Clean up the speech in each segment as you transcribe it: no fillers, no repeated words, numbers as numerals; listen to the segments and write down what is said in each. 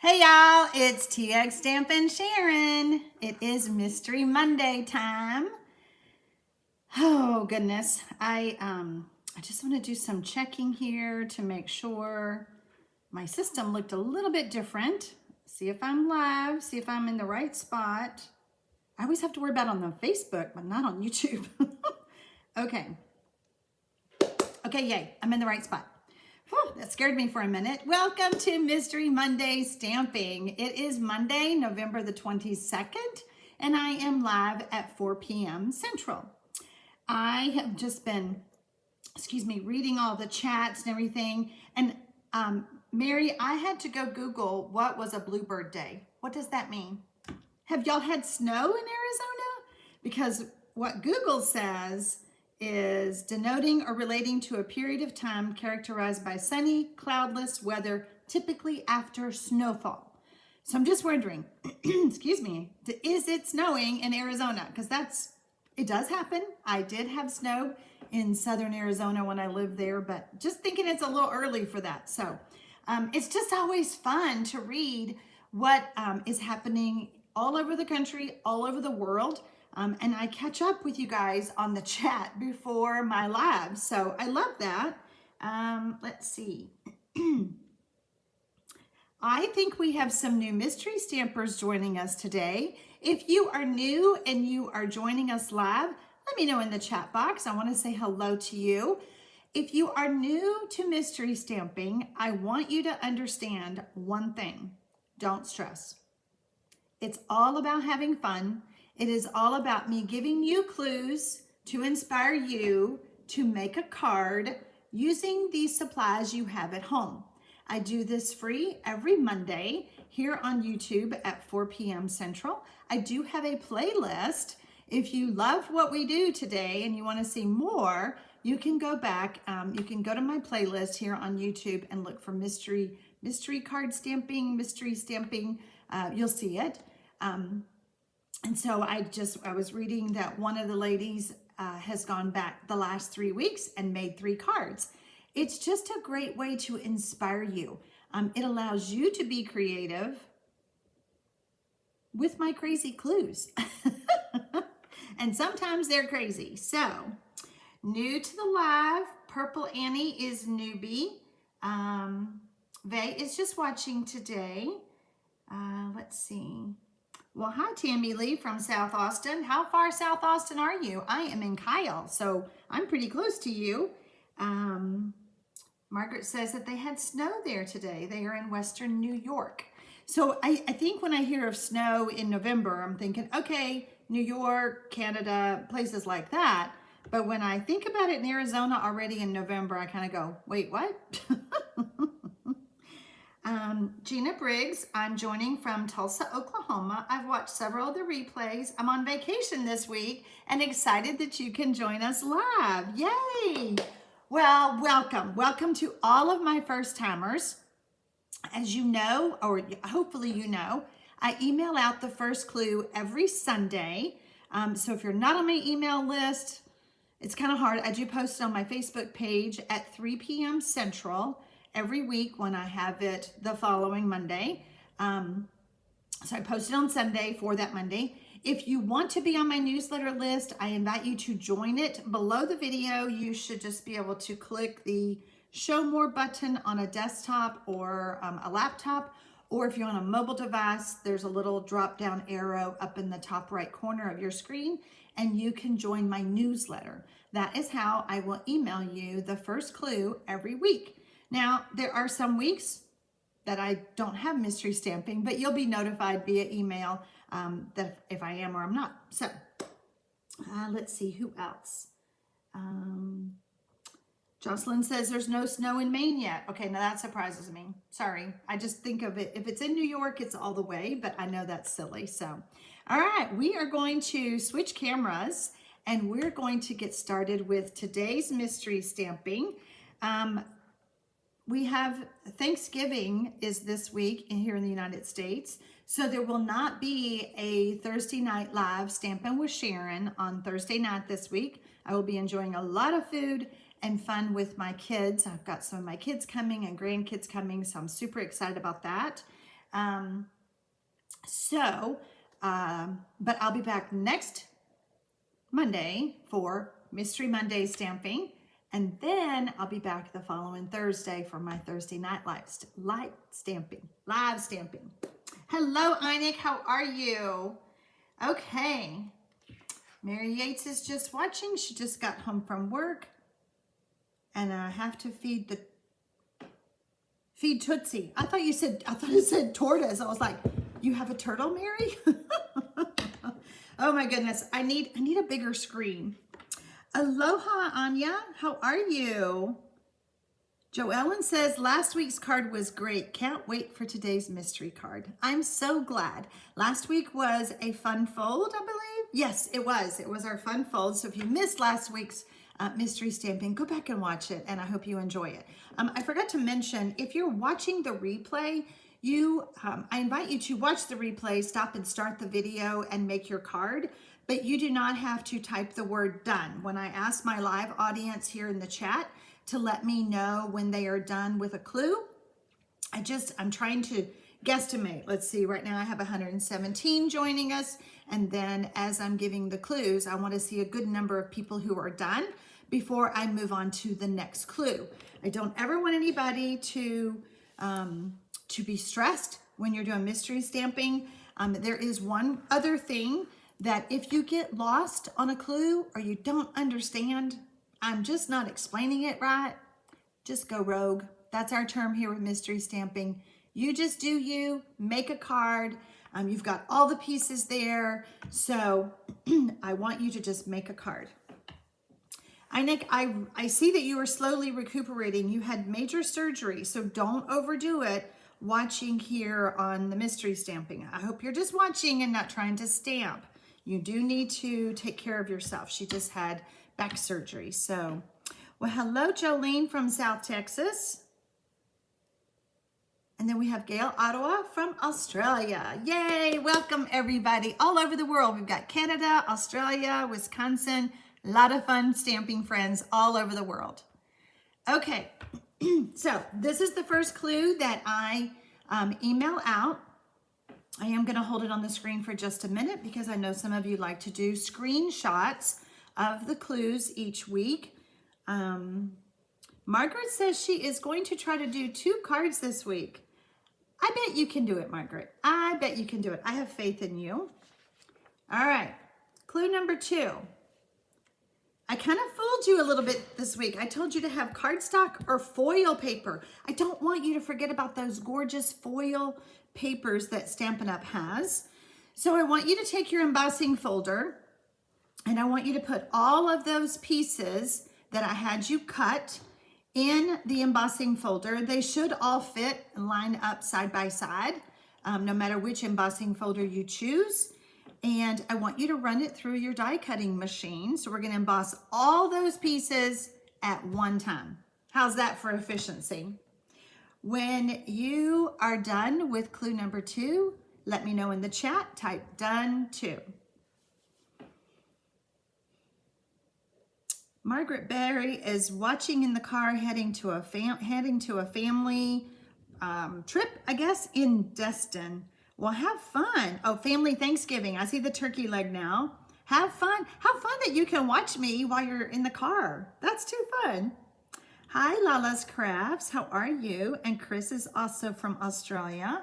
Hey y'all, it's TX Stamp and Sharon. It is Mystery Monday time. Oh goodness, I just want to do some checking here to make sure my system looked a little bit different. See if I'm live, see if I'm in the right spot. I always have to worry about on the Facebook, but not on YouTube. Okay, yay, I'm in the right spot. Whew, that scared me for a minute. Welcome to Mystery Monday Stamping. It is Monday, November the 22nd, and I am live at 4 p.m. Central. I have just been, reading all the chats and everything. And Mary, I had to go Google what was a bluebird day. What does that mean? Have y'all had snow in Arizona? Because what Google says is denoting or relating to a period of time characterized by sunny, cloudless weather, typically after snowfall. So I'm just wondering, excuse me, is it snowing in Arizona? Because it does happen. I did have snow in southern Arizona when I lived there, but just thinking it's a little early for that. So it's just always fun to read what is happening all over the country, all over the world. And I catch up with you guys on the chat before my live. So I love that. Let's see. I think we have some new mystery stampers joining us today. If you are new and you are joining us live, let me know in the chat box. I want to say hello to you. If you are new to mystery stamping, I want you to understand one thing. Don't stress. It's all about having fun. It is all about me giving you clues to inspire you to make a card using these supplies you have at home. I do this free every Monday here on YouTube at 4 p.m. Central. I do have a playlist. If you love what we do today and you want to see more, you can go back. You can go to my playlist here on YouTube and look for mystery card stamping, mystery stamping. You'll see it. And so I was reading that one of the ladies has gone back the last 3 weeks and made 3 cards. It's just a great way to inspire you. It allows you to be creative with my crazy clues. And sometimes they're crazy. So, new to the live, Purple Annie is newbie. Vay is just watching today. Let's see. Well, hi, Tammy Lee from South Austin. How far South Austin are you? I am in Kyle, so I'm pretty close to you. Margaret says that they had snow there today. They are in Western New York. So I think when I hear of snow in November, I'm thinking, okay, New York, Canada, places like that. But when I think about it in Arizona already in November, I kind of go, wait, what? Gina Briggs, I'm joining from Tulsa, Oklahoma. I've watched several of the replays. I'm on vacation this week and excited that you can join us live. Yay! Well, welcome. Welcome to all of my first timers. As you know, or hopefully you know, I email out the first clue every Sunday. So if you're not on my email list, it's kind of hard. I do post it on my Facebook page at 3 p.m. Central every week when I have it the following Monday. So I post it on Sunday for that Monday. If you want to be on my newsletter list, I invite you to join it. Below the video, you should just be able to click the Show More button on a desktop or a laptop, or if you're on a mobile device, there's a little drop-down arrow up in the top right corner of your screen, and you can join my newsletter. That is how I will email you the first clue every week. Now, there are some weeks that I don't have mystery stamping, but you'll be notified via email that if I am or I'm not. So let's see, who else? Jocelyn says there's no snow in Maine yet. Okay, now that surprises me. Sorry, I just think of it, if it's in New York, it's all the way, but I know that's silly. So, all right, we are going to switch cameras and we're going to get started with today's mystery stamping. We have Thanksgiving is this week here in the United States. So there will not be a Thursday night live Stampin' with Sharon on Thursday night this week. I will be enjoying a lot of food and fun with my kids. I've got some of my kids coming and grandkids coming, so I'm super excited about that. But I'll be back next Monday for Mystery Monday stamping. And then I'll be back the following Thursday for my Thursday night live stamping. Hello, Einik, how are you? Okay. Mary Yates is just watching. She just got home from work. And I have to feed Tootsie. I thought it said tortoise. I was like, you have a turtle, Mary? Oh my goodness. I need a bigger screen. Aloha, Anya. How are you? Joellen says, last week's card was great. Can't wait for today's mystery card. I'm so glad. Last week was a fun fold, I believe. Yes, it was. It was our fun fold. So if you missed last week's mystery stamping, go back and watch it, and I hope you enjoy it. I forgot to mention, if you're watching the replay, I invite you to watch the replay, stop and start the video, and make your card. But you do not have to type the word done. When I ask my live audience here in the chat to let me know when they are done with a clue, I'm trying to guesstimate. Let's see, right now I have 117 joining us. And then as I'm giving the clues, I want to see a good number of people who are done before I move on to the next clue. I don't ever want anybody to be stressed when you're doing mystery stamping. There is one other thing, that if you get lost on a clue or you don't understand, I'm just not explaining it right, just go rogue. That's our term here with mystery stamping. You just do you, make a card. You've got all the pieces there. So I want you to just make a card. Einik, I see that you are slowly recuperating. You had major surgery, so don't overdo it watching here on the mystery stamping. I hope you're just watching and not trying to stamp. You do need to take care of yourself. She just had back surgery. So, well, hello, Jolene from South Texas. And then we have Gail Ottawa from Australia. Yay, welcome everybody all over the world. We've got Canada, Australia, Wisconsin, a lot of fun stamping friends all over the world. Okay, so this is the first clue that I email out. I am going to hold it on the screen for just a minute because I know some of you like to do screenshots of the clues each week. Margaret says she is going to try to do 2 cards this week. I bet you can do it, Margaret. I bet you can do it. I have faith in you. All right, clue number 2. I kind of fooled you a little bit this week. I told you to have cardstock or foil paper. I don't want you to forget about those gorgeous foil papers that Stampin' Up! Has. So I want you to take your embossing folder and I want you to put all of those pieces that I had you cut in the embossing folder. They should all fit and line up side by side, no matter which embossing folder you choose. And I want you to run it through your die cutting machine. So we're going to emboss all those pieces at one time. How's that for efficiency? When you are done with clue number 2, let me know in the chat. Type done 2. Margaret Berry is watching in the car heading to a family trip, I guess, in Destin. Well, have fun. Oh, family Thanksgiving. I see the turkey leg now. Have fun. Have fun that you can watch me while you're in the car. That's too fun. Hi, Lala's Crafts. How are you? And Chris is also from Australia.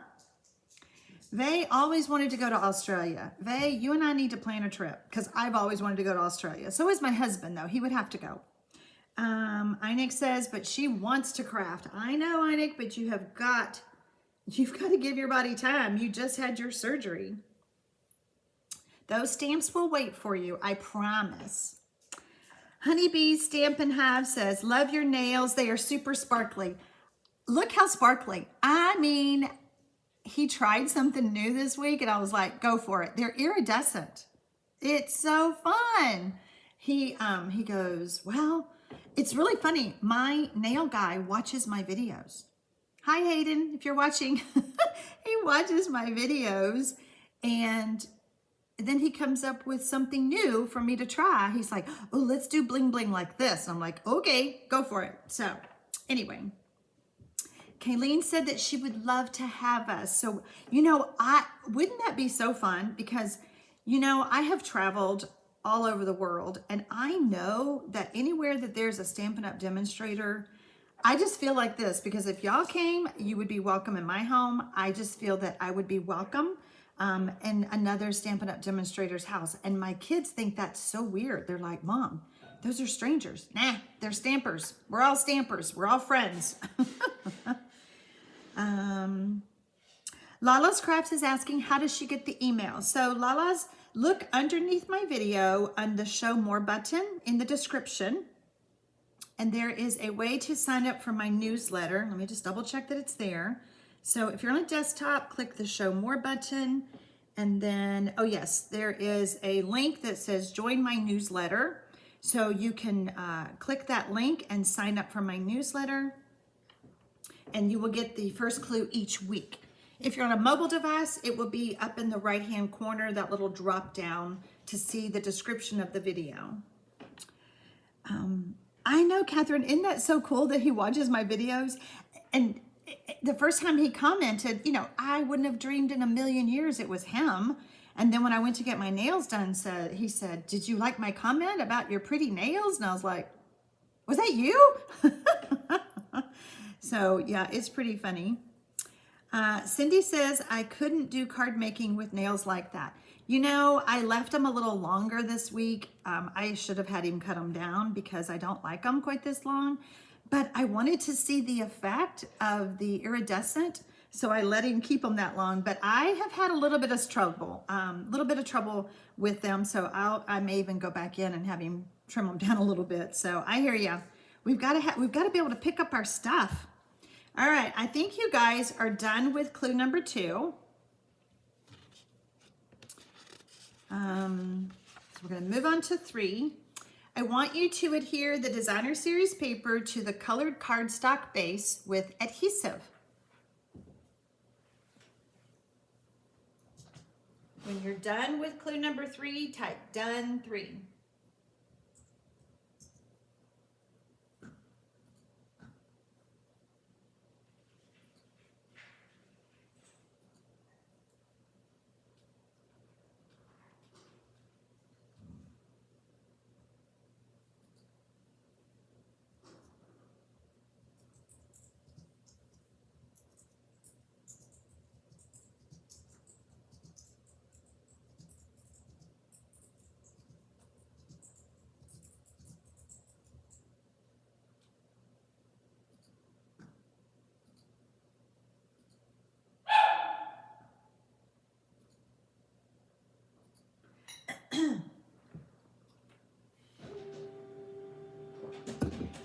Vay always wanted to go to Australia. Vay, you and I need to plan a trip because I've always wanted to go to Australia. So is my husband, though. He would have to go. Einik says, but she wants to craft. I know, Einik, but you've got to give your body time. You just had your surgery. Those stamps will wait for you, I promise. Honeybee Stampin' Hive says, love your nails. They are super sparkly. Look how sparkly. I mean, he tried something new this week and I was like, go for it. They're iridescent. It's so fun. He goes, well, it's really funny. My nail guy watches my videos. Hi, Hayden, if you're watching. He watches my videos and then he comes up with something new for me to try. He's like, oh, let's do bling bling like this. I'm like, okay, go for it. So anyway, Kayleen said that she would love to have us. So, wouldn't that be so fun? Because, I have traveled all over the world, and I know that anywhere that there's a Stampin' Up! Demonstrator, I just feel like this, because if y'all came, you would be welcome in my home. I just feel that I would be welcome in another Stampin' Up! Demonstrator's house. And my kids think that's so weird. They're like, Mom, those are strangers. Nah, they're stampers. We're all stampers. We're all friends. Lala's Crafts is asking, how does she get the email? So Lala's, look underneath my video on the Show More button in the description. And there is a way to sign up for my newsletter. Let me just double check that it's there. So if you're on a desktop, click the Show More button. And then, oh yes, there is a link that says join my newsletter. So you can click that link and sign up for my newsletter. And you will get the first clue each week. If you're on a mobile device, it will be up in the right-hand corner, that little drop down to see the description of the video. I know, Catherine, isn't that so cool that he watches my videos? And the first time he commented, I wouldn't have dreamed in a million years it was him. And then when I went to get my nails done, he said, did you like my comment about your pretty nails? And I was like, was that you? So yeah, it's pretty funny. Cindy says, I couldn't do card making with nails like that. I left them a little longer this week. I should have had him cut them down because I don't like them quite this long. But I wanted to see the effect of the iridescent, so I let him keep them that long. But I have had a little bit of trouble, with them. So I may even go back in and have him trim them down a little bit. So I hear you. We've got to be able to pick up our stuff. All right, I think you guys are done with clue number 2. So we're going to move on to 3. I want you to adhere the Designer Series paper to the colored cardstock base with adhesive. When you're done with clue number 3, type done 3.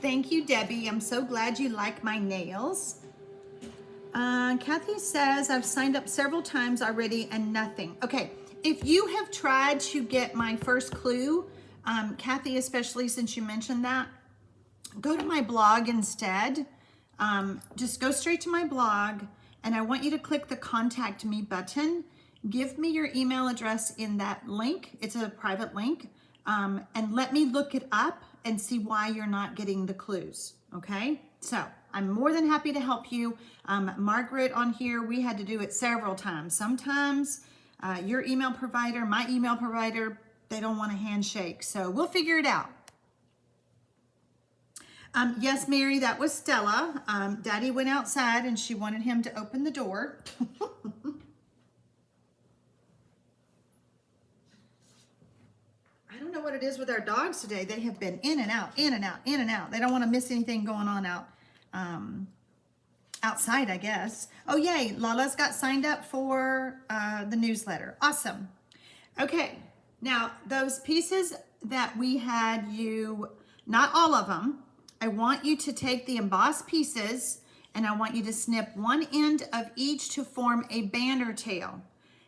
Thank you, Debbie. I'm so glad you like my nails. Kathy says, I've signed up several times already and nothing. Okay, if you have tried to get my first clue, Kathy, especially since you mentioned that, go to my blog instead. Just go straight to my blog, and I want you to click the Contact Me button. Give me your email address in that link. It's a private link. And let me look it up and see why you're not getting the clues, okay? So I'm more than happy to help you. Margaret on here, we had to do it several times. Sometimes your email provider, my email provider, they don't want a handshake. So we'll figure it out. Yes, Mary, that was Stella. Daddy went outside and she wanted him to open the door. I don't know what it is with our dogs today. They have been in and out, in and out, in and out. They don't want to miss anything going on outside, I guess. Oh, yay. Lala's got signed up for the newsletter. Awesome. Okay. Now, those pieces that we had you, not all of them, I want you to take the embossed pieces and I want you to snip one end of each to form a banner tail.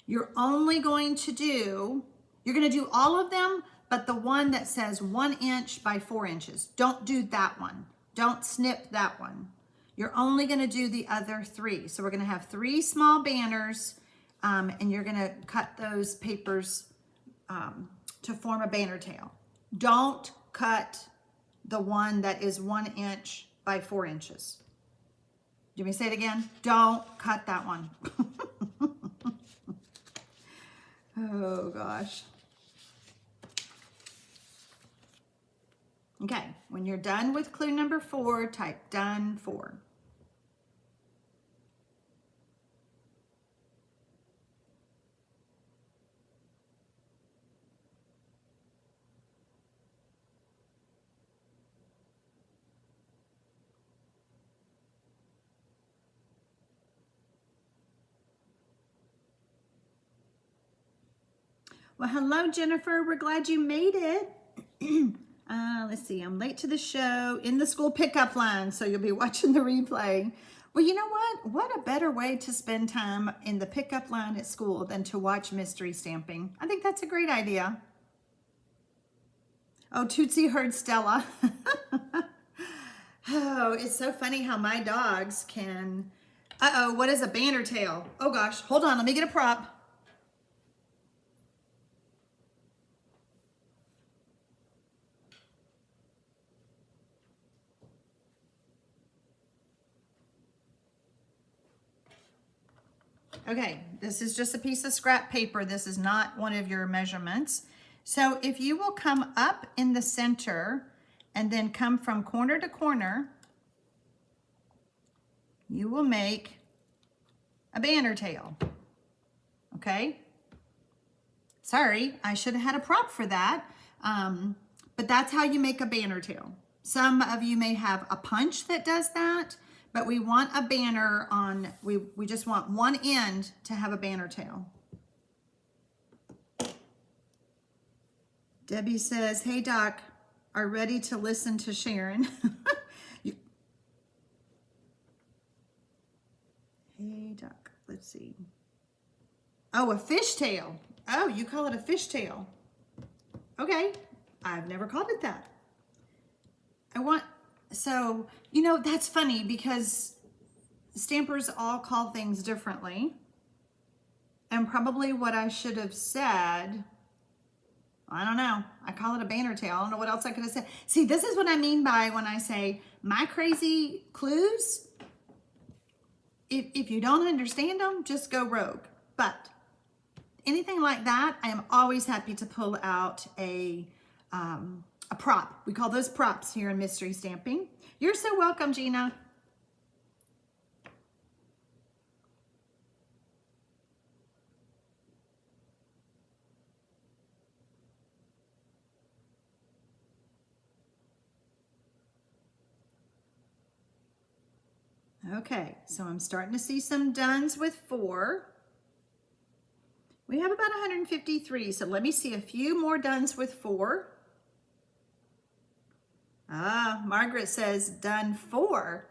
You're going to do all of them, but the one that says 1 inch by 4 inches. Don't do that one. Don't snip that one. You're only going to do the other 3. So we're going to have 3 small banners, and you're going to cut those papers to form a banner tail. Don't cut the one that is 1 inch by 4 inches. Do you want me to say it again? Don't cut that one. Oh gosh. Okay, when you're done with clue number 4, type done 4. Well, hello, Jennifer. We're glad you made it. Let's see. I'm late to the show in the school pickup line, so you'll be watching the replay. Well, you know what? What a better way to spend time in the pickup line at school than to watch mystery stamping. I think that's a great idea. Oh, Tootsie heard Stella. Oh, it's so funny how my dogs can... Uh-oh, what is a banner tail? Oh gosh, hold on, let me get a prop. Okay, this is just a piece of scrap paper. This is not one of your measurements. So if you will come up in the center and then come from corner to corner, you will make a banner tail. Okay? Sorry, I should have had a prop for that. But that's how you make a banner tail. Some of you may have a punch that does that, but we want a banner on, we just want one end to have a banner tail. Debbie says, hey Doc, are ready to listen to Sharon. Hey Doc, let's see. Oh, a fishtail. Oh, you call it a fishtail. Okay, I've never called it that. So, you know, that's funny because stampers all call things differently. And probably what I should have said, I don't know. I call it a banner tail. I don't know what else I could have said. See, this is what I mean by when I say my crazy clues. If you don't understand them, just go rogue. But anything like that, I am always happy to pull out a prop. We call those props here in Mystery Stamping. You're so welcome, Gina. Okay, so I'm starting to see some dones with 4. We have about 153, so let me see a few more dones with 4. Ah, Margaret says done 4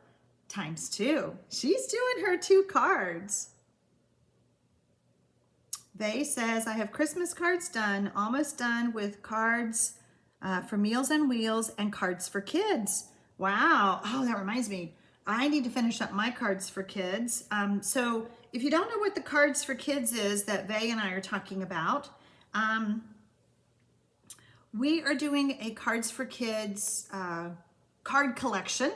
times 2. She's doing her 2 cards. Vay says, I have Christmas cards done, almost done with cards for Meals on Wheels and cards for kids. Wow. Oh, that reminds me. I need to finish up my cards for kids. So if you don't know what the cards for kids is that Vay and I are talking about, we are doing a Cards for Kids card collection.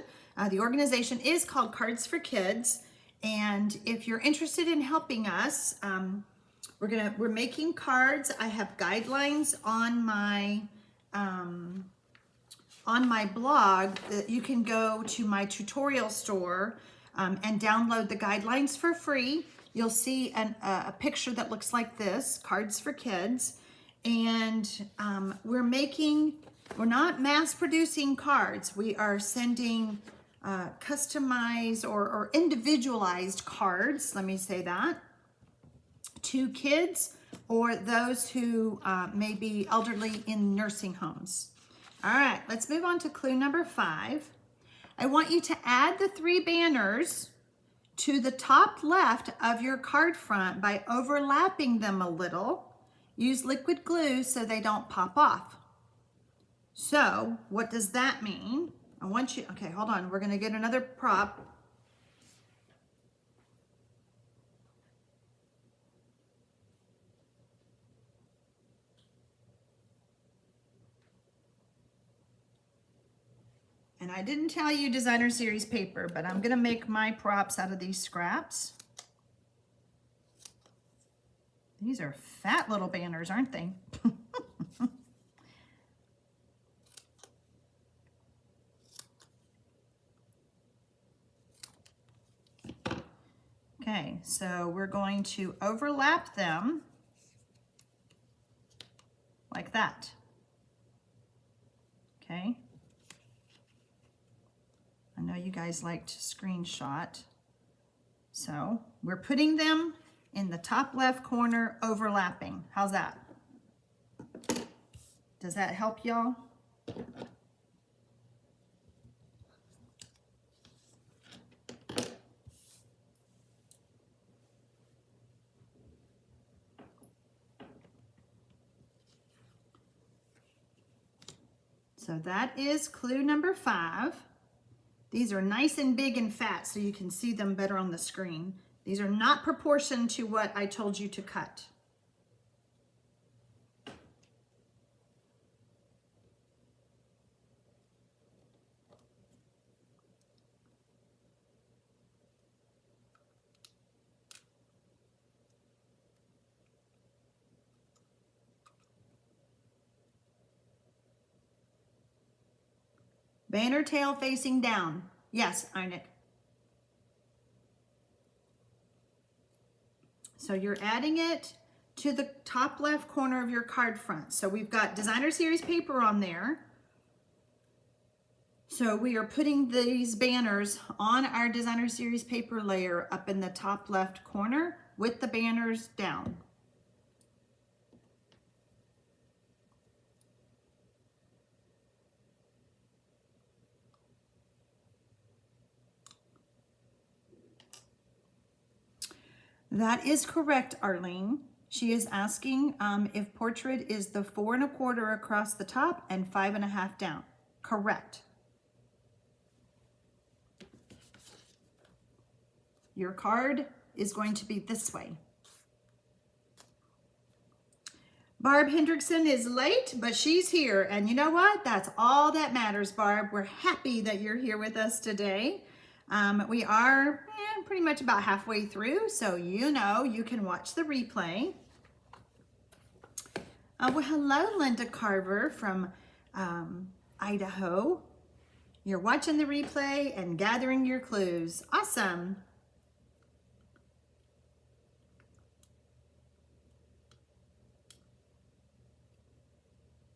The organization is called Cards for Kids. And if you're interested in helping us, we're making cards. I have guidelines on my blog that you can go to my tutorial store and download the guidelines for free. You'll see a picture that looks like this, Cards for Kids. And we're not mass producing cards. We are sending customized or individualized cards, let me say that, to kids or those who may be elderly in nursing homes. All right, let's move on to clue number 5. I want you to add the 3 banners to the top left of your card front by overlapping them a little. Use liquid glue so they don't pop off. So what does that mean? I want you, okay, hold on. We're gonna get another prop. And I didn't tell you designer series paper, but I'm gonna make my props out of these scraps. These are fat little banners, aren't they? Okay, so we're going to overlap them like that. Okay. I know you guys like to screenshot. So we're putting them in the top left corner, overlapping. How's that? Does that help y'all? So that is clue number 5. These are nice and big and fat so you can see them better on the screen. These are not proportioned to what I told you to cut. Banner tail facing down. Yes, Einik. So you're adding it to the top left corner of your card front. So we've got designer series paper on there. So we are putting these banners on our designer series paper layer up in the top left corner with the banners down. That is correct, Arlene. She is asking if portrait is the 4 1/4 across the top and 5 1/2 down. Correct. Your card is going to be this way. Barb Hendrickson is late, but she's here. And you know what? That's all that matters, Barb. We're happy that you're here with us today. We are pretty much about halfway through, so you know you can watch the replay. Well, hello, Linda Carver from Idaho. You're watching the replay and gathering your clues. Awesome.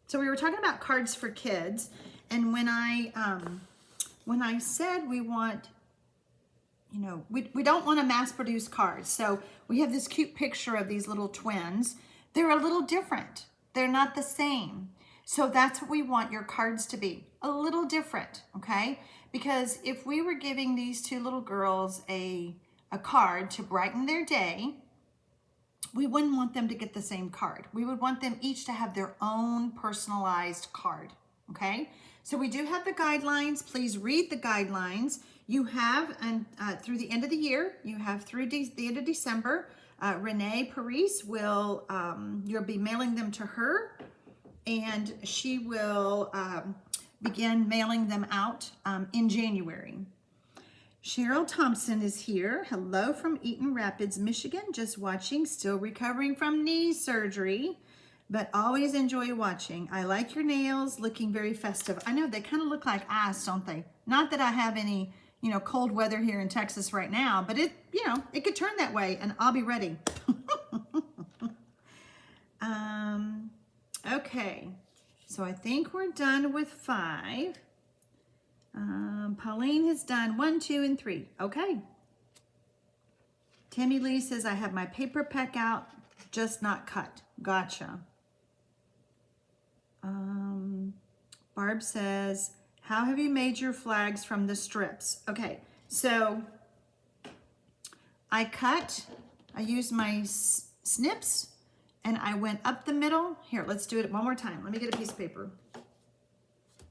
So we were talking about cards for kids, and when I said we want, you know, we don't want to mass produce cards. So we have this cute picture of these little twins. They're a little different. They're not the same. So that's what we want your cards to be, a little different, okay? Because if we were giving these two little girls a card to brighten their day, we wouldn't want them to get the same card. We would want them each to have their own personalized card, okay? So we do have the guidelines. Please read the guidelines. You have, and through the end of the year, you have through the end of December, Renee Paris will, you'll be mailing them to her, and she will begin mailing them out in January. Cheryl Thompson is here. Hello from Eaton Rapids, Michigan. Just watching, still recovering from knee surgery, but always enjoy watching. I like your nails, looking very festive. I know they kind of look like ice, don't they? Not that I have any, you know, cold weather here in Texas right now, but it, you know, it could turn that way and I'll be ready. Okay, so I think we're done with 5. Pauline has done 1, 2, and 3. Okay. Tammy Lee says, I have my paper peck out, just not cut. Gotcha. Barb says, how have you made your flags from the strips? Okay, so I used my snips and I went up the middle. Here, let's do it one more time. Let me get a piece of paper.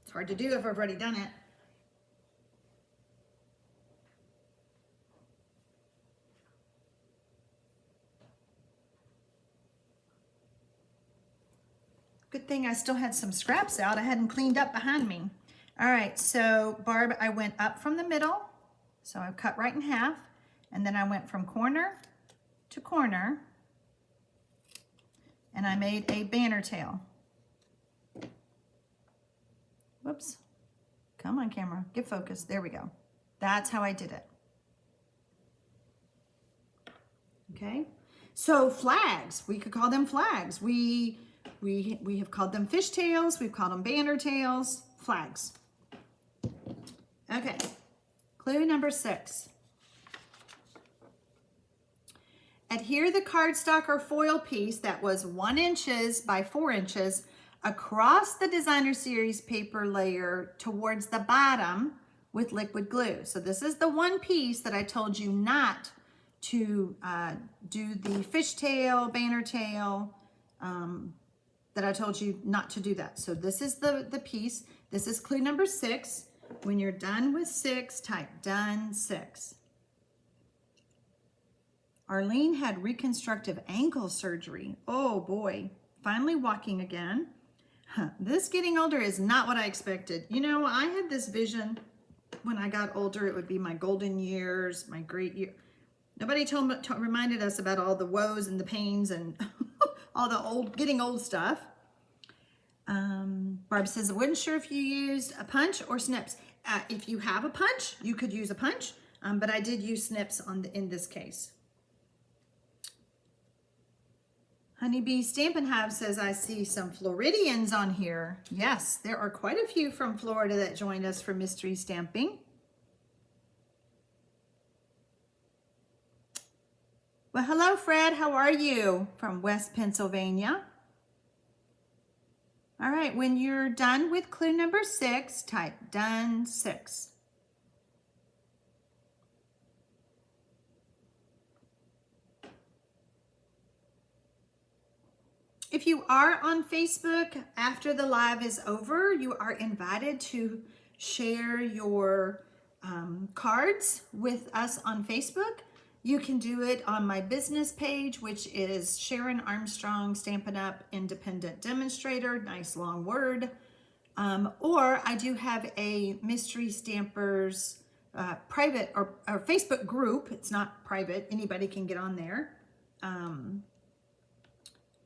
It's hard to do if I've already done it. Good thing I still had some scraps out. I hadn't cleaned up behind me. All right, so Barb, I went up from the middle. So I cut right in half, and then I went from corner to corner, and I made a banner tail. Whoops. Come on, camera, get focused. There we go. That's how I did it. Okay, so flags, we could call them flags. We have called them fishtails, we've called them banner tails, flags. Okay, clue number 6. Adhere the cardstock or foil piece that was 1 inch by 4 inches across the designer series paper layer towards the bottom with liquid glue. So this is the one piece that I told you not to do the fishtail, banner tail, that I told you not to do that. So this is the piece. This is clue number 6. When you're done with 6, type done 6. Arlene had reconstructive ankle surgery. Oh boy, finally walking again. This getting older is not what I expected. You know, I had this vision when I got older, it would be my golden years, my great year. Nobody reminded us about all the woes and the pains and all the getting old stuff. Barb says, I wasn't sure if you used a punch or snips. If you have a punch, you could use a punch, but I did use snips in this case. Honeybee Stampin' Hive says, I see some Floridians on here. Yes, there are quite a few from Florida that joined us for mystery stamping. Well, hello, Fred. How are you? From West Pennsylvania. All right, when you're done with clue number 6, type done 6. If you are on Facebook after the live is over, you are invited to share your cards with us on Facebook. You can do it on my business page, which is Sharon Armstrong Stampin' Up! Independent Demonstrator, nice long word. Or I do have a Mystery Stampers private or Facebook group. It's not private, anybody can get on there.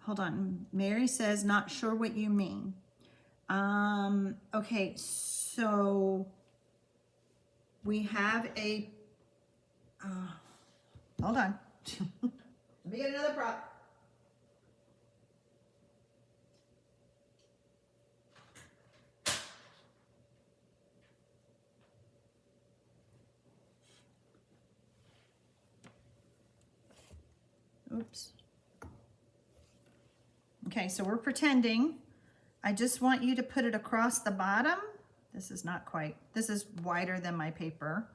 Hold on, Mary says, not sure what you mean. Okay, so we have a, hold on. Let me get another prop. Oops. Okay, so we're pretending. I just want you to put it across the bottom. This is not quite, this is wider than my paper.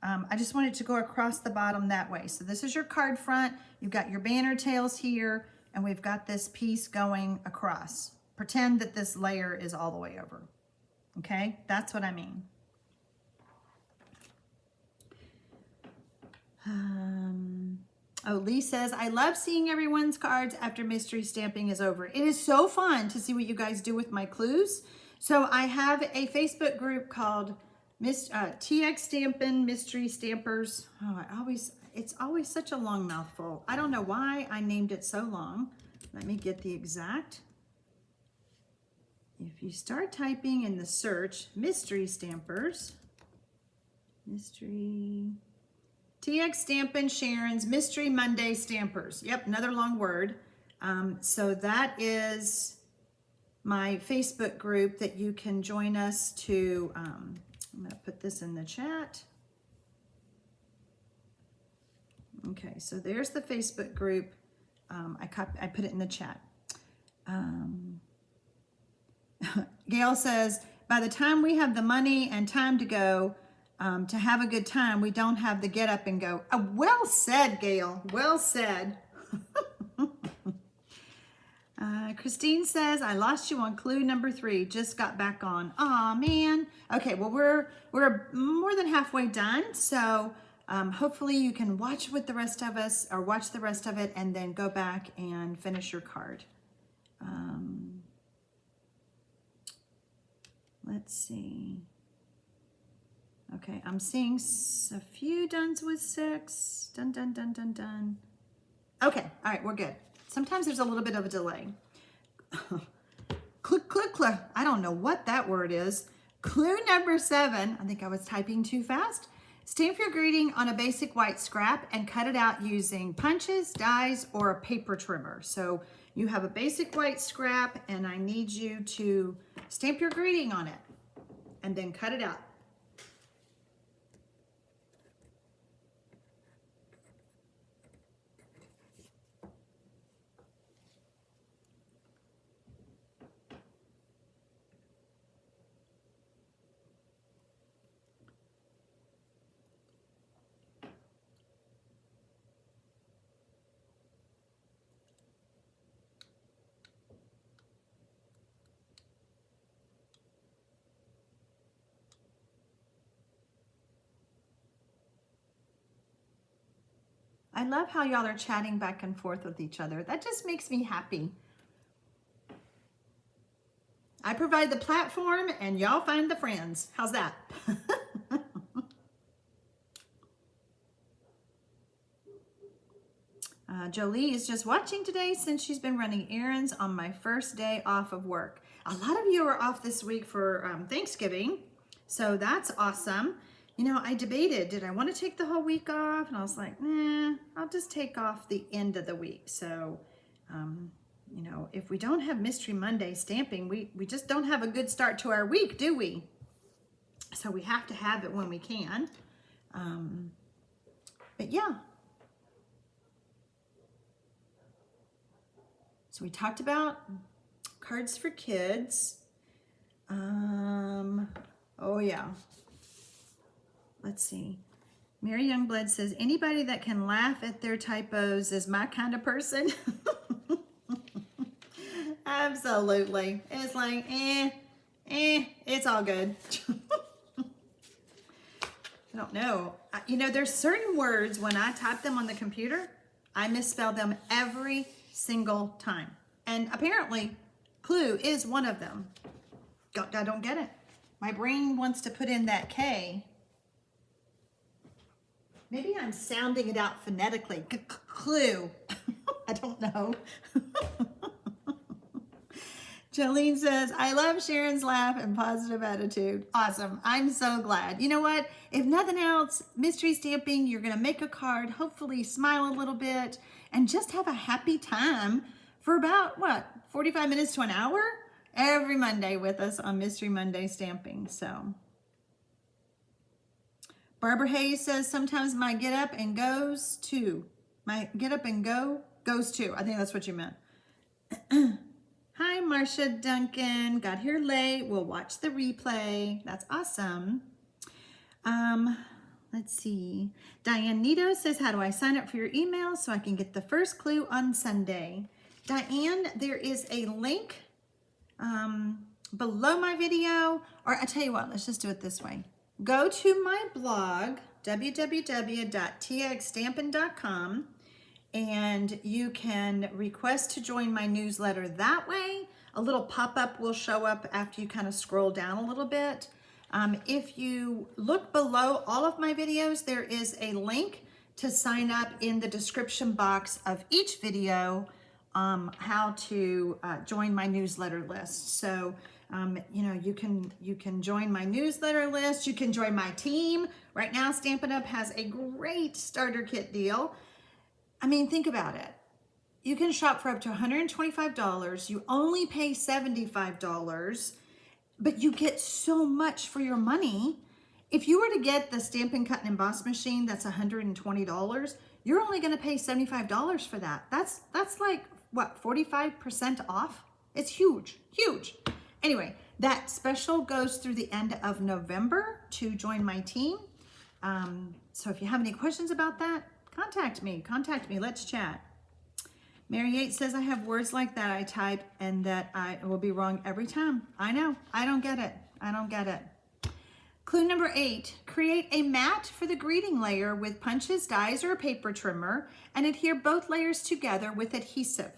I just want it to go across the bottom that way. So this is your card front. You've got your banner tails here, and we've got this piece going across. Pretend that this layer is all the way over. Okay, that's what I mean. Oh, Lee says, I love seeing everyone's cards after mystery stamping is over. It is so fun to see what you guys do with my clues. So I have a Facebook group called TX Stampin' Mystery Stampers. Oh, it's always such a long mouthful. I don't know why I named it so long. Let me get the exact. If you start typing in the search, Mystery Stampers, Mystery... TX Stampin' Sharon's Mystery Monday Stampers. Yep, another long word. So that is my Facebook group that you can join us to, I'm gonna put this in the chat. Okay, so there's the Facebook group. I put it in the chat. Gail says, by the time we have the money and time to go, to have a good time, we don't have the get up and go. Well said, Gail. Well said. Christine says, I lost you on clue number 3. Just got back on. Aw, man. Okay, well, we're more than halfway done. So hopefully you can watch with the rest of us or watch the rest of it and then go back and finish your card. Let's see. Okay, I'm seeing a few dones with 6. Done, done, done, done, done. Okay, all right, we're good. Sometimes there's a little bit of a delay. Click, click, click. I don't know what that word is. Clue number 7. I think I was typing too fast. Stamp your greeting on a basic white scrap and cut it out using punches, dies, or a paper trimmer. So you have a basic white scrap and I need you to stamp your greeting on it and then cut it out. I love how y'all are chatting back and forth with each other. That just makes me happy. I provide the platform and y'all find the friends. How's that? Jolie is just watching today since she's been running errands on my first day off of work. A lot of you are off this week for Thanksgiving, so that's awesome. You know, I debated, did I want to take the whole week off? And I was like, nah, I'll just take off the end of the week. So, you know, if we don't have Mystery Monday stamping, we just don't have a good start to our week, do we? So we have to have it when we can. But yeah. So we talked about cards for kids. Oh yeah. Let's see. Mary Youngblood says, anybody that can laugh at their typos is my kind of person. Absolutely. It's like, it's all good. I don't know. You know, there's certain words when I type them on the computer, I misspell them every single time. And apparently, clue is one of them. I don't get it. My brain wants to put in that K. Maybe I'm sounding it out phonetically. Clue. I don't know. Jolene says, I love Sharon's laugh and positive attitude. Awesome. I'm so glad. You know what? If nothing else, mystery stamping, you're going to make a card, hopefully smile a little bit, and just have a happy time for about, 45 minutes to an hour? Every Monday with us on Mystery Monday stamping. So, Barbara Hayes says, sometimes my get up and goes to. My get up and go goes to. I think that's what you meant. Hi, Marcia Duncan. Got here late. We'll watch the replay. That's awesome. Let's see. Diane Nito says, how do I sign up for your email so I can get the first clue on Sunday? Diane, there is a link below my video, or I tell you what, let's just do it this way. Go to my blog, www.txstampin.com, and you can request to join my newsletter that way. A little pop-up will show up after you kind of scroll down a little bit. If you look below all of my videos, there is a link to sign up in the description box of each video, how to join my newsletter list. So, you know, you can join my newsletter list. You can join my team. Right now, Stampin' Up! Has a great starter kit deal. I mean, think about it. You can shop for up to $125. You only pay $75, but you get so much for your money. If you were to get the Stampin' Cut and Emboss machine, that's $120. You're only going to pay $75 for that. That's like, what, 45% off? It's huge, huge. Anyway, that special goes through the end of November to join my team. So if you have any questions about that, contact me, let's chat. Mary Yates says, I have words like that I type and that I will be wrong every time. I know, I don't get it. Clue number 8, create a mat for the greeting layer with punches, dies, or a paper trimmer and adhere both layers together with adhesive.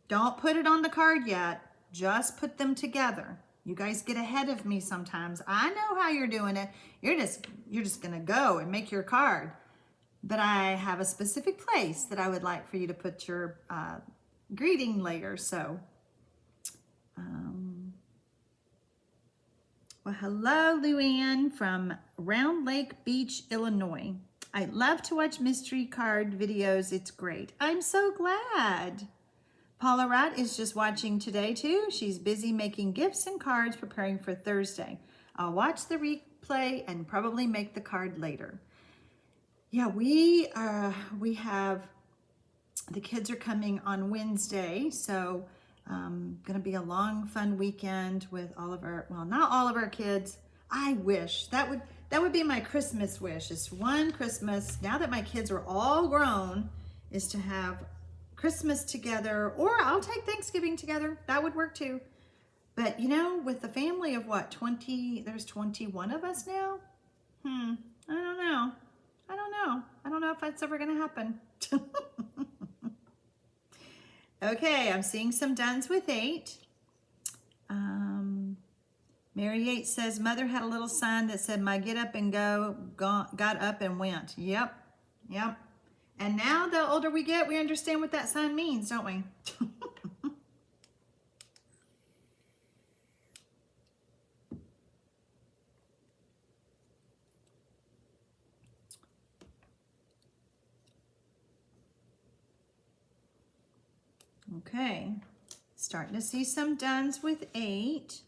Don't put it on the card yet, just put them together. You guys get ahead of me sometimes. I know how you're doing it. You're just gonna go and make your card. But I have a specific place that I would like for you to put your greeting later. So, well, hello, Luann from Round Lake Beach, Illinois. I love to watch mystery card videos. It's great. I'm so glad. Paula Rat is just watching today too. She's busy making gifts and cards, preparing for Thursday. I'll watch the replay and probably make the card later. Yeah, we have, the kids are coming on Wednesday, so gonna be a long, fun weekend with all of our, well, not all of our kids. I wish that would be my Christmas wish. Is one Christmas, now that my kids are all grown, is to have Christmas together, or I'll take Thanksgiving together. That would work too. But you know, with the family of what, 20, there's 21 of us now? I don't know. I don't know if that's ever gonna happen. Okay, I'm seeing some dones with 8. Mary Yates says, Mother had a little sign that said, my get up and go, got up and went. Yep. And now the older we get, we understand what that sign means, don't we? Okay, starting to see some dones with 8.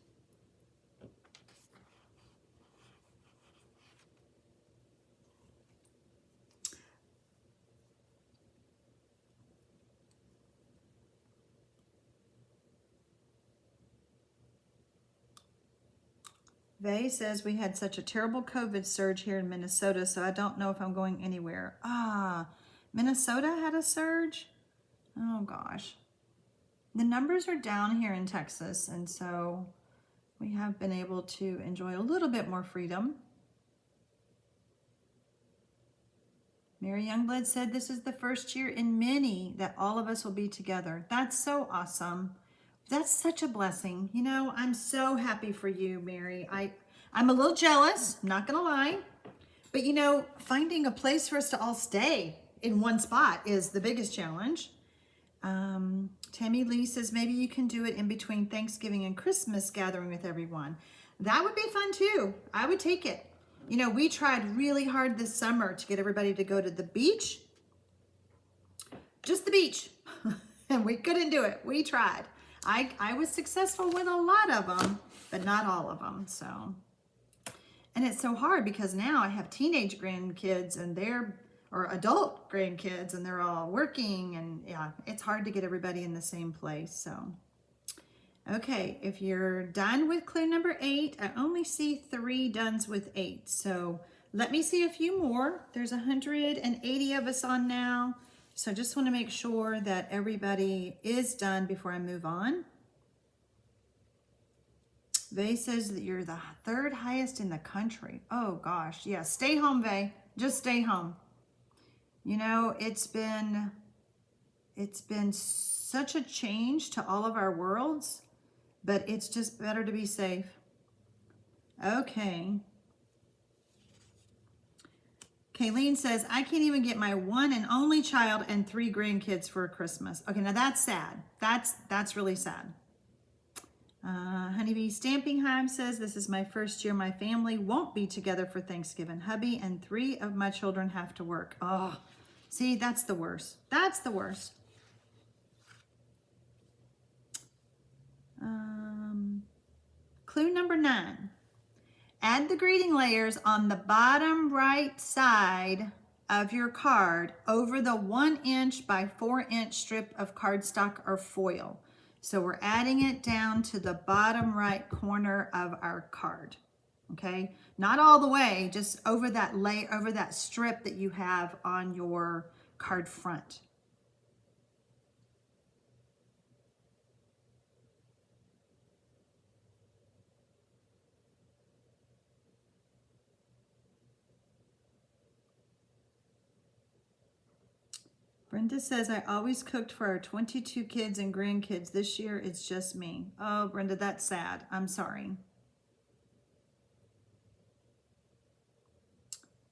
Vay says, we had such a terrible COVID surge here in Minnesota, so I don't know if I'm going anywhere. Minnesota had a surge? Oh gosh. The numbers are down here in Texas, and so we have been able to enjoy a little bit more freedom. Mary Youngblood said, this is the first year in many that all of us will be together. That's so awesome. That's such a blessing. You know, I'm so happy for you, Mary. I'm a little jealous, not gonna lie. But you know, finding a place for us to all stay in one spot is the biggest challenge. Tammy Lee says, maybe you can do it in between Thanksgiving and Christmas gathering with everyone. That would be fun too. I would take it. You know, we tried really hard this summer to get everybody to go to the beach. Just the beach. And we couldn't do it. We tried. I was successful with a lot of them, but not all of them. So, and it's so hard because now I have teenage grandkids and or adult grandkids, and they're all working, and yeah, it's hard to get everybody in the same place. So, okay, if you're done with clue number 8, I only see 3 dones with 8. So let me see a few more. There's 180 of us on now. So I just want to make sure that everybody is done before I move on. Vay says that you're the 3rd highest in the country. Oh gosh, yeah, stay home, Vay. Just stay home. You know, it's been such a change to all of our worlds, but it's just better to be safe. Okay. Kayleen says, I can't even get my one and only child and 3 grandkids for Christmas. Okay, now that's sad. That's really sad. Honeybee Stamping Hive says, this is my first year my family won't be together for Thanksgiving. Hubby and 3 of my children have to work. Oh, see, that's the worst. That's the worst. Clue number 9. Add the greeting layers on the bottom right side of your card over the 1 inch by 4 inch strip of cardstock or foil. So we're adding it down to the bottom right corner of our card. Okay, not all the way, just over that over that strip that you have on your card front. Brenda says, I always cooked for our 22 kids and grandkids. This year, it's just me. Oh, Brenda, that's sad. I'm sorry.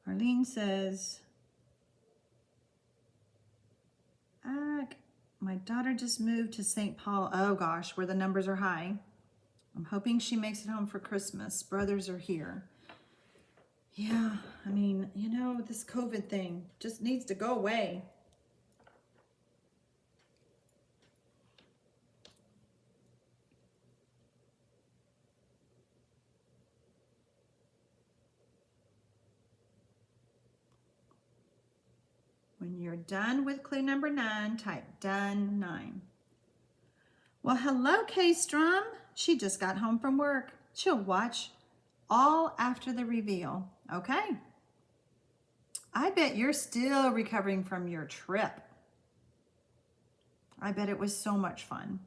Arlene says, my daughter just moved to St. Paul. Oh gosh, where the numbers are high. I'm hoping she makes it home for Christmas. Brothers are here. Yeah, I mean, you know, this COVID thing just needs to go away. When you're done with clue number 9, type done 9. Well, hello, K-Strum. She just got home from work. She'll watch all after the reveal. Okay. I bet you're still recovering from your trip. I bet it was so much fun.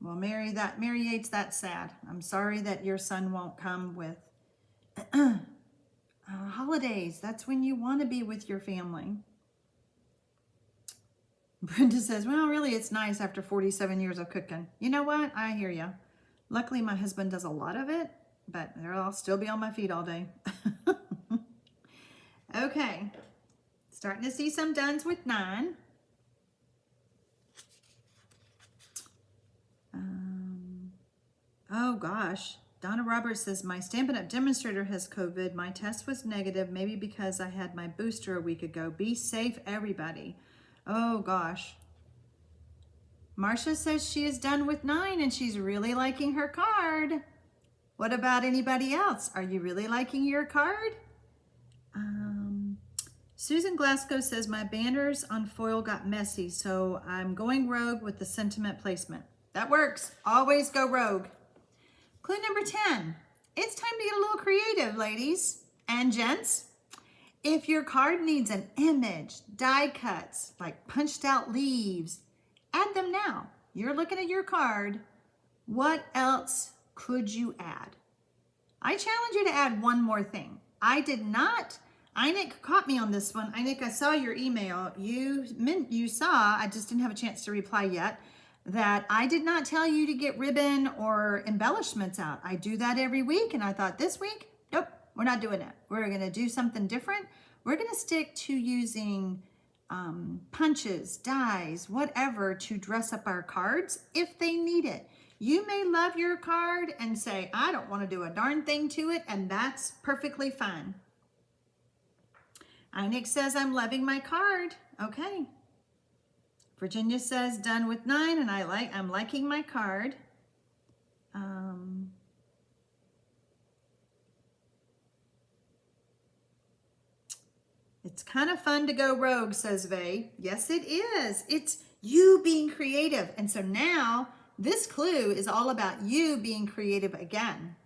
Well, Mary Yates, that's sad. I'm sorry that your son won't come with holidays. That's when you want to be with your family. Brenda says, well, really, it's nice after 47 years of cooking. You know what? I hear you. Luckily, my husband does a lot of it, but I'll still be on my feet all day. Okay. Starting to see some dones with 9. Oh gosh, Donna Roberts says, my Stampin' Up! Demonstrator has COVID. My test was negative, maybe because I had my booster a week ago. Be safe, everybody. Oh gosh. Marcia says she is done with 9 and she's really liking her card. What about anybody else? Are you really liking your card? Susan Glasgow says, my banners on foil got messy, so I'm going rogue with the sentiment placement. That works. Always go rogue. Clue number 10. It's time to get a little creative, ladies and gents. If your card needs an image, die cuts, like punched out leaves, add them now. You're looking at your card. What else could you add? I challenge you to add one more thing. I did not. Einik caught me on this one. Einik, I saw your email. You saw, I just didn't have a chance to reply yet, that I did not tell you to get ribbon or embellishments out. I do that every week, and I thought this week, nope, we're not doing it. We're gonna do something different. We're gonna stick to using punches, dies, whatever to dress up our cards if they need it. You may love your card and say, I don't wanna do a darn thing to it, and that's perfectly fine. Einik says, I'm loving my card. Okay. Virginia says, done with 9, and I'm liking my card. It's kind of fun to go rogue, says Vay. Yes, it is. It's you being creative. And so now this clue is all about you being creative again.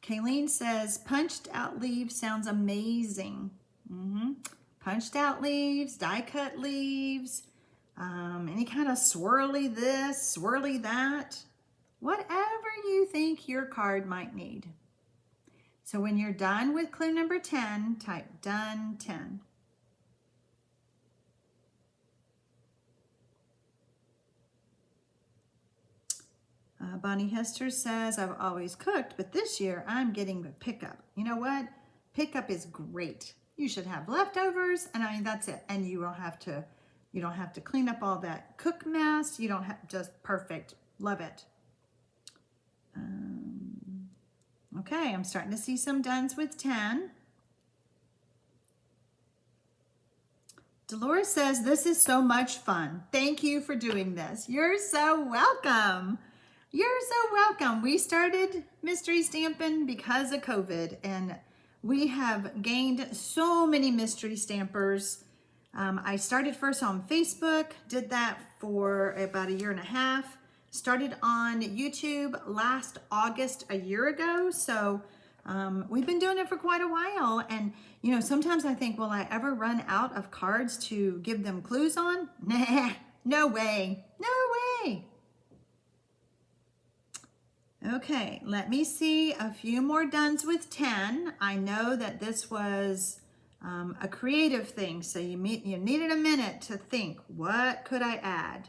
Kayleen says, punched out leaves sounds amazing. Punched out leaves, die cut leaves, any kind of swirly this, swirly that, whatever you think your card might need. So when you're done with clue number 10, type done 10. Bonnie Hester says, I've always cooked, but this year I'm getting the pickup. You know what? Pickup is great. You should have leftovers, and I mean, that's it. And you don't have to clean up all that cook mess. You don't have, just perfect. Love it. Okay, I'm starting to see some dones with 10. Dolores says, this is so much fun. Thank you for doing this. You're so welcome. You're so welcome. We started mystery stamping because of COVID, and we have gained so many mystery stampers. I started first on Facebook, did that for about 1.5 years, started on YouTube last August, a year ago. So we've been doing it for quite a while. And you know, sometimes I think, will I ever run out of cards to give them clues on? Nah, no way, no way. Okay, let me see a few more dones with 10. I know that this was a creative thing, so you needed a minute to think, what could I add?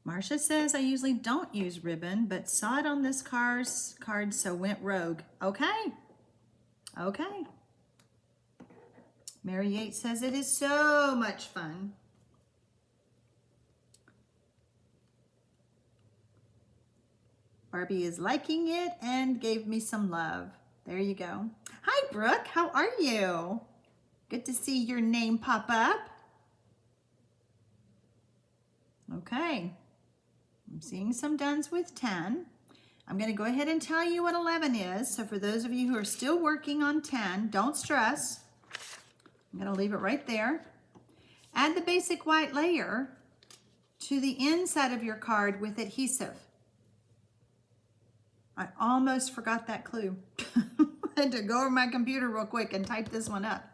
Marcia says, I usually don't use ribbon, but saw it on this card, so went rogue. Okay, okay. Mary Yates says, it is so much fun. Barbie is liking it and gave me some love. There you go. Hi, Brooke, how are you? Good to see your name pop up. Okay. I'm seeing some dones with 10. I'm going to go ahead and tell you what 11 is. So for those of you who are still working on 10, don't stress. I'm going to leave it right there. Add the basic white layer to the inside of your card with adhesive. I almost forgot that clue. I had to go over my computer real quick and type this one up.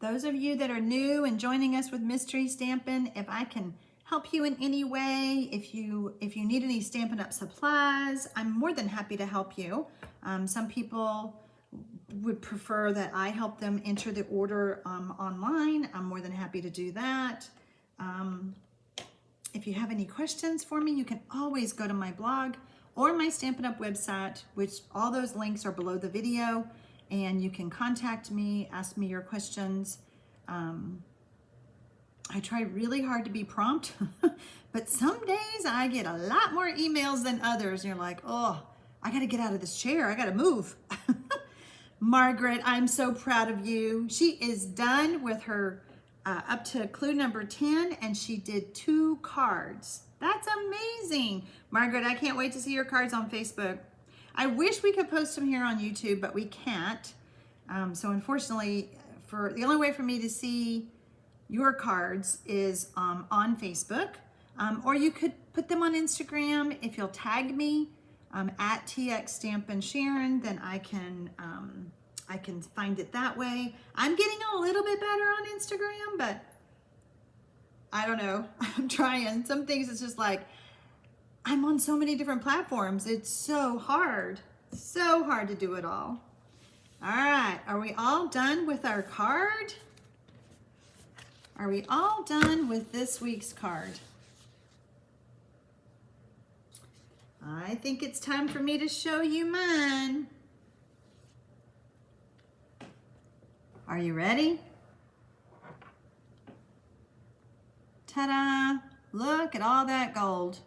Those of you that are new and joining us with Mystery Stampin', if I can help you in any way, if you need any Stampin' Up! Supplies, I'm more than happy to help you. Some people would prefer that I help them enter the order online. I'm more than happy to do that. If you have any questions for me, you can always go to my blog or my Stampin' Up! Website, which all those links are below the video. And you can contact me, ask me your questions. I try really hard to be prompt, but some days I get a lot more emails than others. And you're like, oh, I gotta get out of this chair. I gotta move. Margaret, I'm so proud of you. She is done with her up to clue number 10, and she did 2 cards. That's amazing. Margaret, I can't wait to see your cards on Facebook. I wish we could post them here on YouTube, but we can't. So unfortunately, the only way for me to see your cards is on Facebook, or you could put them on Instagram. If you'll tag me at TX Stampin' Sharon, then I can find it that way. I'm getting a little bit better on Instagram, but I don't know. I'm trying. Some things it's just like, I'm on so many different platforms. It's so hard to do it all. All right, are we all done with our card? Are we all done with this week's card? I think it's time for me to show you mine. Are you ready? Ta-da! Look at all that gold.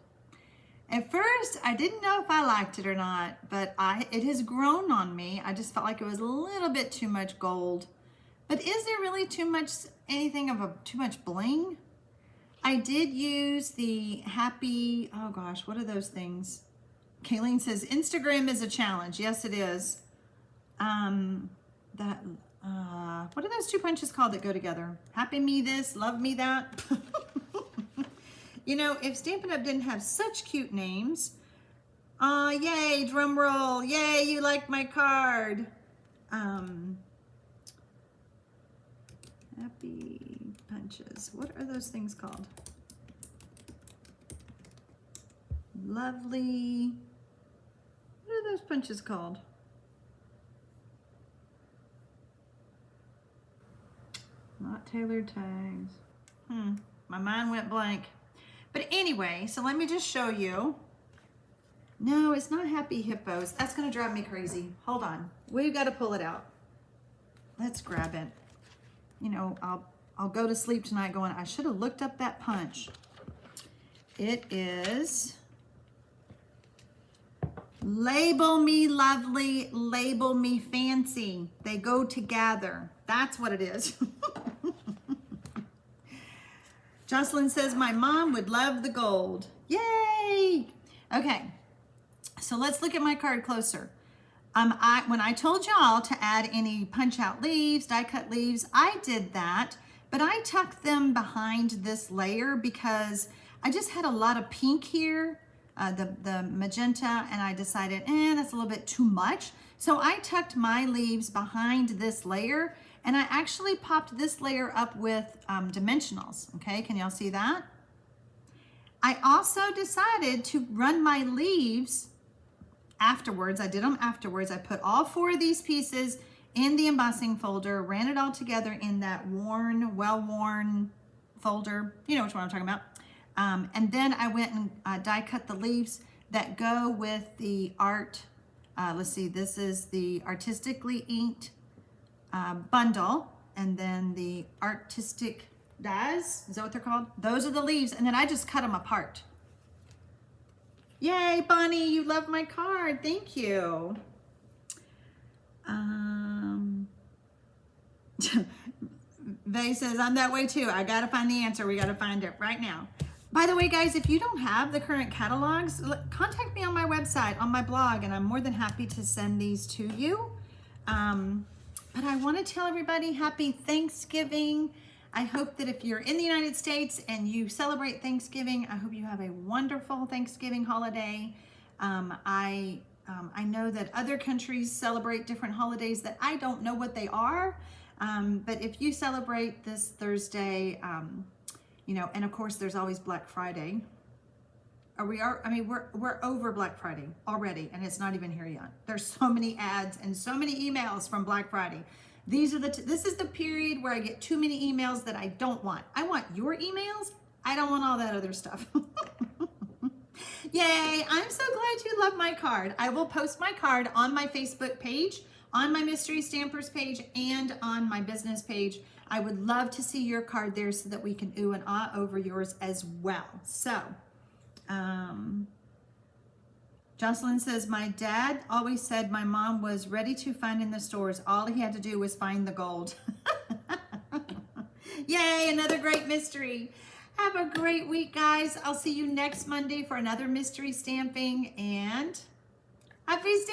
At first, I didn't know if I liked it or not, but it has grown on me. I just felt like it was a little bit too much gold. But is there really too much bling? I did use the happy, oh gosh, what are those things? Kayleen says, Instagram is a challenge. Yes, it is. What are those 2 punches called that go together? Happy me this, love me that. You know, if Stampin' Up! Didn't have such cute names, yay, drum roll, yay, you like my card. Happy punches. What are those things called? Lovely. What are those punches called? Not tailored tags. My mind went blank. But anyway, so let me just show you. No, it's not Happy Hippos. That's gonna drive me crazy. Hold on, we've got to pull it out. Let's grab it. You know, I'll go to sleep tonight going, I should have looked up that punch. It is Label me lovely, label me fancy. They go together. That's what it is. Jocelyn says, my mom would love the gold. Yay! Okay, so let's look at my card closer. When I told y'all to add any punch out leaves, die cut leaves, I did that, but I tucked them behind this layer because I just had a lot of pink here, the magenta, and I decided, that's a little bit too much. So I tucked my leaves behind this layer, and I actually popped this layer up with dimensionals, okay? Can y'all see that? I also decided to run my leaves afterwards. I did them afterwards. I put all 4 of these pieces in the embossing folder, ran it all together in that worn, well-worn folder. You know which one I'm talking about. And then I went and die cut the leaves that go with the art. Let's see, this is the artistically inked bundle, and then the artistic dies, is that what they're called? Those are the leaves, and then I just cut them apart. Yay, Bonnie, you love my card. Thank you. Vay says, I'm that way too. I gotta find the answer. We gotta find it right now. By the way, guys, if you don't have the current catalogs, contact me on my website, on my blog, and I'm more than happy to send these to you. But I want to tell everybody happy Thanksgiving. I hope that if you're in the United States and you celebrate Thanksgiving, I hope you have a wonderful Thanksgiving holiday. I know that other countries celebrate different holidays that I don't know what they are. But if you celebrate this Thursday, you know, and of course there's always Black Friday. We're over Black Friday already, and it's not even here yet. There's so many ads and so many emails from Black Friday. This is the period where I get too many emails that I don't want. I want your emails. I don't want all that other stuff. Yay, I'm so glad you love my card. I will post my card on my Facebook page, on my Mystery Stampers page, and on my business page. I would love to see your card there so that we can ooh and ah over yours as well. So, Jocelyn says, my dad always said my mom was ready to find in the stores. All he had to do was find the gold. Yay, another great mystery. Have a great week, guys. I'll see you next Monday for another mystery stamping, and happy stamping.